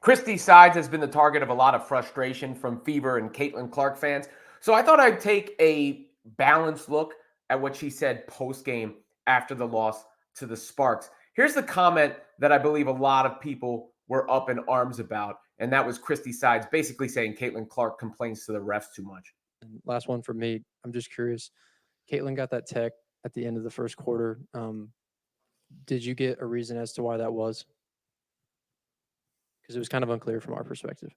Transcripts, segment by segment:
Christie Sides has been the target of a lot of frustration from Fever and Caitlin Clark fans. So I thought I'd take a balanced look at what she said post-game after the loss to the Sparks. Here's the comment that I believe a lot of people were up in arms about, and that was Christie Sides basically saying Caitlin Clark complains to the refs too much. And last one for me. I'm just curious. Caitlin got that tech at the end of the first quarter. Did you get a reason as to why that was? Because it was kind of unclear from our perspective.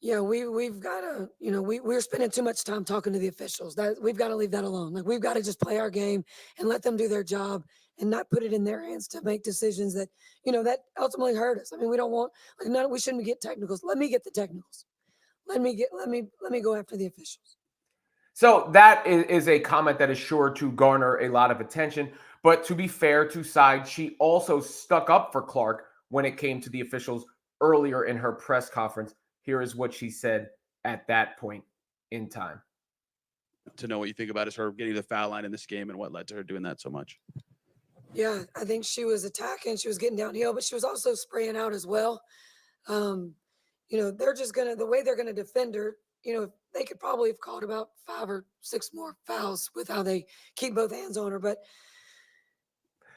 Yeah, we've got to, we're spending too much time talking to the officials. That we've got to leave that alone. Like we've got to just play our game and let them do their job and not put it in their hands to make decisions that, that ultimately hurt us. I mean, we don't want we shouldn't get technicals. Let me get the technicals. Let me go after the officials. So that is a comment that is sure to garner a lot of attention. But to be fair to Sides, she also stuck up for Clark when it came to the officials earlier in her press conference. Here is what she said at that point in time. To know what you think about is her getting the foul line in this game and what led to her doing that so much. Yeah, I think she was attacking. She was getting downhill, but she was also spraying out as well. They're just the way they're gonna defend her. They could probably have called about 5 or 6 more fouls with how they keep both hands on her. But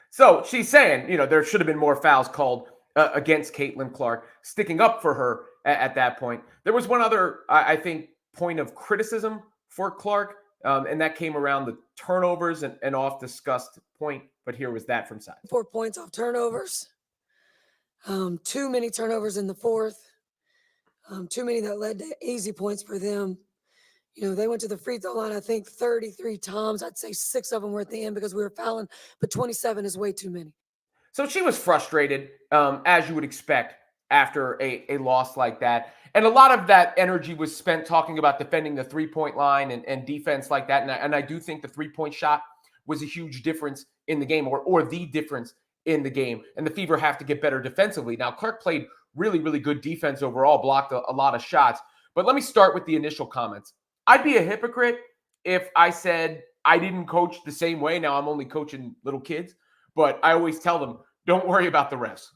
so she's saying, there should have been more fouls called against Caitlin Clark, sticking up for her at that point. There was one other, I think, point of criticism for Clark, and that came around the turnovers and off-discussed point. But here was that from Sides. 4 points off turnovers. Too many turnovers in the fourth. Too many that led to easy points for them. They went to the free throw line, I think, 33 times. I'd say 6 of them were at the end because we were fouling, but 27 is way too many. So she was frustrated, as you would expect after a loss like that. And a lot of that energy was spent talking about defending the three-point line and defense like that. And I do think the three-point shot was a huge difference in the game, or the difference in the game. And the Fever have to get better defensively. Now, Clark played really, really good defense overall, blocked a lot of shots. But let me start with the initial comments. I'd be a hypocrite if I said I didn't coach the same way. Now I'm only coaching little kids, but I always tell them, don't worry about the refs.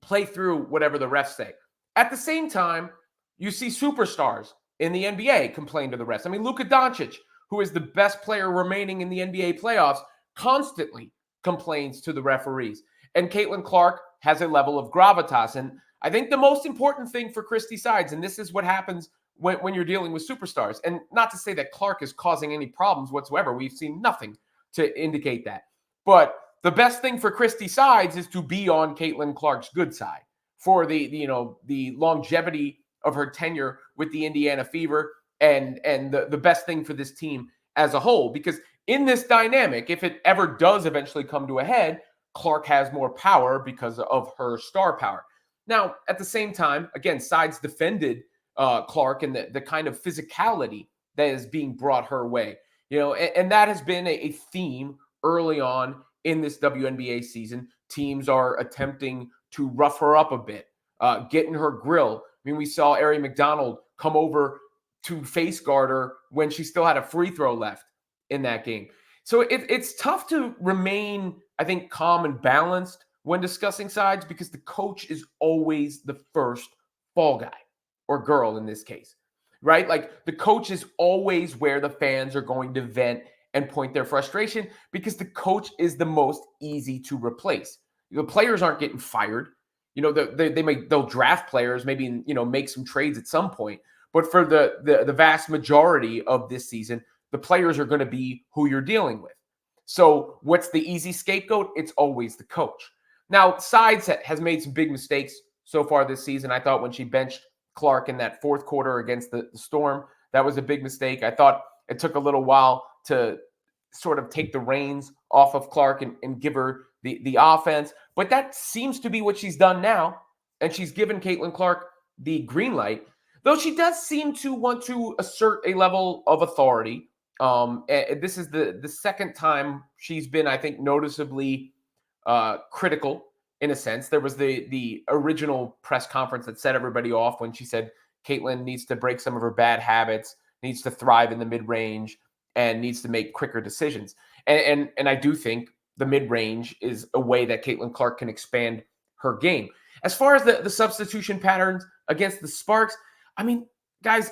Play through whatever the refs say. At the same time, you see superstars in the NBA complain to the refs. I mean, Luka Doncic, who is the best player remaining in the NBA playoffs, constantly complains to the referees. And Caitlin Clark has a level of gravitas. And I think the most important thing for Christie Sides, and this is what happens when you're dealing with superstars, and not to say that Clark is causing any problems whatsoever. We've seen nothing to indicate that. But the best thing for Christie Sides is to be on Caitlin Clark's good side for the longevity of her tenure with the Indiana Fever and the best thing for this team as a whole. Because in this dynamic, if it ever does eventually come to a head, Clark has more power because of her star power. Now, at the same time, again, Sides defended Clark and the kind of physicality that is being brought her way. And that has been a theme early on in this WNBA season. Teams are attempting to rough her up a bit, get in her grill. I mean, we saw Ari McDonald come over to face guard her when she still had a free throw left in that game. So it's tough to remain, I think, calm and balanced when discussing Sides because the coach is always the first fall guy, or girl in this case, right? Like the coach is always where the fans are going to vent and point their frustration because the coach is the most easy to replace. The players aren't getting fired. They'll draft players, maybe, make some trades at some point. But for the vast majority of this season, the players are going to be who you're dealing with. So what's the easy scapegoat? It's always the coach. Now, Sides has made some big mistakes so far this season. I thought when she benched Clark in that fourth quarter against the Storm, that was a big mistake. I thought it took a little while to sort of take the reins off of Clark and give her the offense. But that seems to be what she's done now. And she's given Caitlin Clark the green light, though she does seem to want to assert a level of authority. And this is the second time she's been, I think, noticeably critical in a sense. There was the original press conference that set everybody off when she said Caitlin needs to break some of her bad habits, needs to thrive in the mid-range, and needs to make quicker decisions. And I do think the mid-range is a way that Caitlin Clark can expand her game. As far as the substitution patterns against the Sparks, I mean, guys,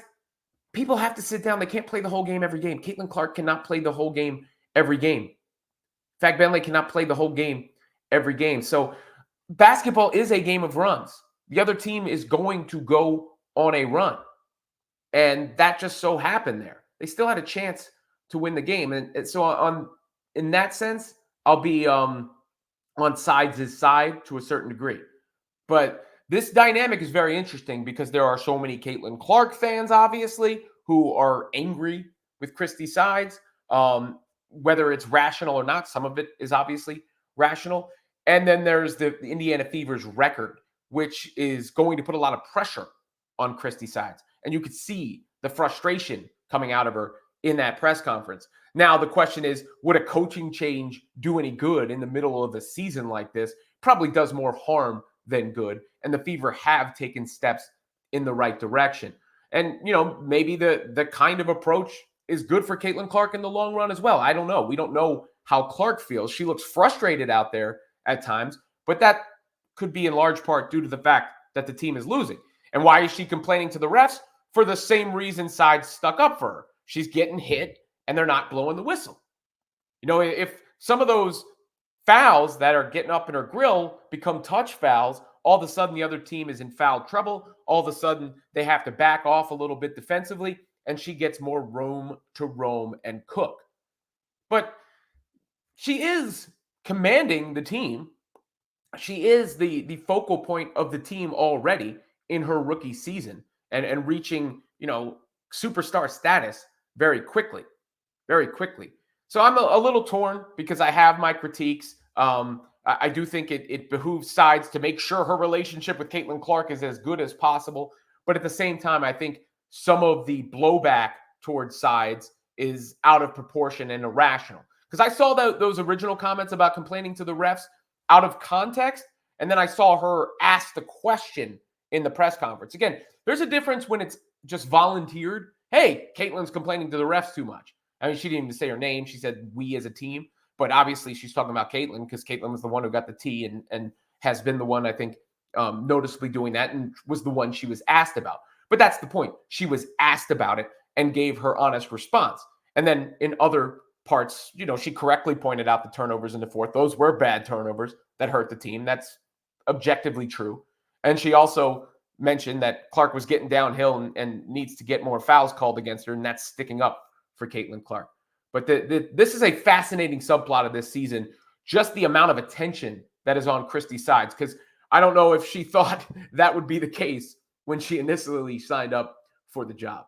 people have to sit down. They can't play the whole game every game. Caitlin Clark cannot play the whole game every game. Fag Bentley cannot play the whole game every game. So basketball is a game of runs. The other team is going to go on a run. And that just so happened there. They still had a chance to win the game. And so in that sense, I'll be on Sides' side to a certain degree. But this dynamic is very interesting because there are so many Caitlin Clark fans, obviously, who are angry with Christie Sides. Whether it's rational or not, some of it is obviously rational. And then there's the Indiana Fever's record, which is going to put a lot of pressure on Christie Sides. And you could see the frustration coming out of her in that press conference. Now, the question is, would a coaching change do any good in the middle of a season like this? Probably does more harm than good. And the Fever have taken steps in the right direction. And, maybe the kind of approach is good for Caitlin Clark in the long run as well. I don't know. We don't know how Clark feels. She looks frustrated out there at times, but that could be in large part due to the fact that the team is losing. And why is she complaining to the refs? For the same reason Sides stuck up for her. She's getting hit and they're not blowing the whistle. If some of those fouls that are getting up in her grill become touch fouls, all of a sudden the other team is in foul trouble. All of a sudden they have to back off a little bit defensively, and she gets more room to roam and cook. But she is commanding the team. She is the focal point of the team already in her rookie season and reaching, superstar status very quickly. So I'm a little torn because I have my critiques. I do think it behooves Sides to make sure her relationship with Caitlin Clark is as good as possible. But at the same time, I think some of the blowback towards Sides is out of proportion and irrational. Because I saw those original comments about complaining to the refs out of context, and then I saw her ask the question in the press conference. Again, there's a difference when it's just volunteered. Hey, Caitlin's complaining to the refs too much. I mean, she didn't even say her name. She said we as a team. But obviously she's talking about Caitlin because Caitlin was the one who got the tea and has been the one, I think, noticeably doing that and was the one she was asked about. But that's the point. She was asked about it and gave her honest response. And then in other parts, she correctly pointed out the turnovers in the fourth. Those were bad turnovers that hurt the team. That's objectively true. And she also mentioned that Clark was getting downhill and needs to get more fouls called against her, and that's sticking up for Caitlin Clark. But this is a fascinating subplot of this season, just the amount of attention that is on Christie Sides, because I don't know if she thought that would be the case when she initially signed up for the job.